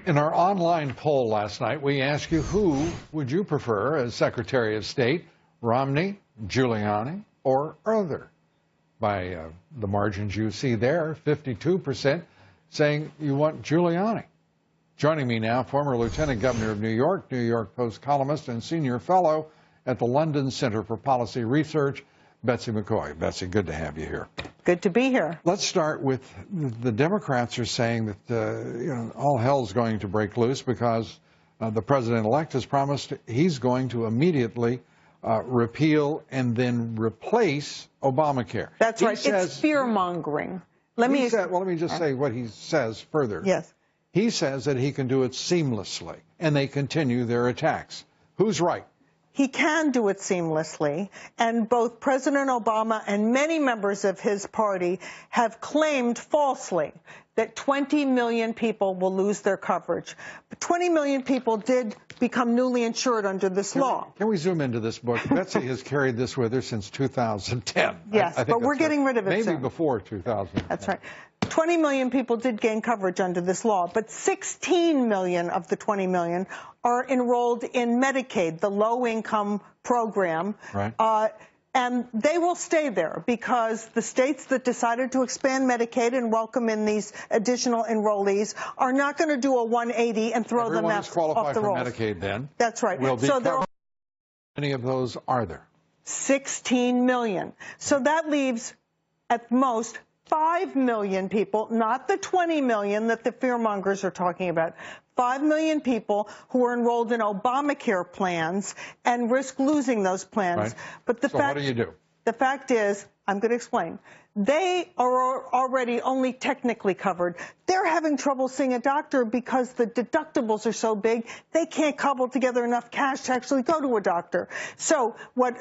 In our online poll last night, we asked you who would you prefer as Secretary of State, Romney, Giuliani, or other? By the margins you see there, 52% saying you want Giuliani. Joining me now, former Lieutenant Governor of New York Post columnist and senior fellow at the London Center for Policy Research, Betsy McCoy. Betsy, good to have you here. Good to be here. Let's start with the Democrats are saying that all hell's going to break loose because the president-elect has promised he's going to immediately repeal and then replace Obamacare. That's right. It's fear-mongering. Let me just say what he says further. Yes. He says that he can do it seamlessly, and they continue their attacks. Who's right? He can do it seamlessly, and both President Obama and many members of his party have claimed falsely that 20 million people will lose their coverage. But 20 million people did become newly insured under this law. Can we zoom into this book? Betsy has carried this with her since 2010. Yes, but we're getting rid of it soon. Maybe before 2010. That's right. 20 million people did gain coverage under this law, but 16 million of the 20 million are enrolled in Medicaid, the low-income program. Right. And they will stay there because the states that decided to expand Medicaid and welcome in these additional enrollees are not going to do a 180 and throw them off the rolls. Everyone is qualified for Medicaid then. That's right. So how many of those are there? 16 million. So that leaves at most 5 million people, not the 20 million that the fearmongers are talking about, 5 million people who are enrolled in Obamacare plans and risk losing those plans. Right. But so what do you do? The fact is, I'm going to explain, they are already only technically covered. They're having trouble seeing a doctor because the deductibles are so big, they can't cobble together enough cash to actually go to a doctor. So what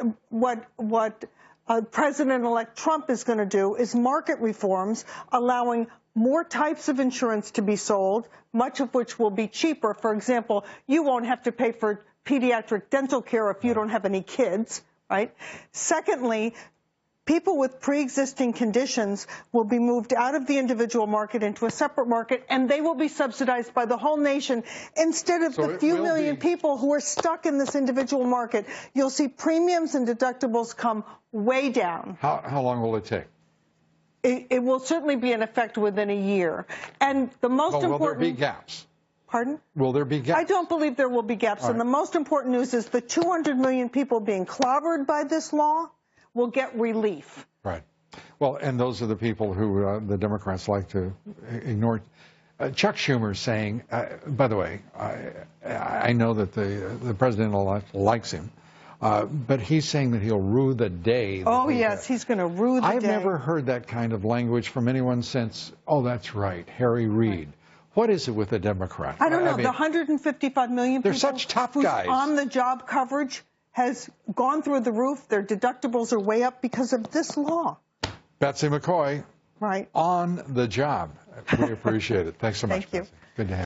President-elect Trump is going to do is market reforms, allowing more types of insurance to be sold, much of which will be cheaper. For example, you won't have to pay for pediatric dental care if you don't have any kids, right? Secondly, people with pre-existing conditions will be moved out of the individual market into a separate market, and they will be subsidized by the whole nation instead of the few million people who are stuck in this individual market. You'll see premiums and deductibles come way down. How long will it take? It will certainly be in effect within a year. And the most important... Will there be gaps? Pardon? Will there be gaps? I don't believe there will be gaps. And the most important news is the 200 million people being clobbered by this law will get relief. Right. Well, and those are the people who the Democrats like to ignore. Chuck Schumer is saying, by the way, I know that the president-elect likes him, but he's saying that he'll rue the day. Oh, yes, he's going to rue the day. I've never heard that kind of language from anyone since, oh, that's right, Harry Reid. Right. What is it with the Democrats? I don't know. The 155 million people they're such tough guys. On-the-job coverage has gone through the roof. Their deductibles are way up because of this law. Betsy McCoy, right, on the job. We appreciate it. Thanks so much, Thank you. Betsy. Good to have you.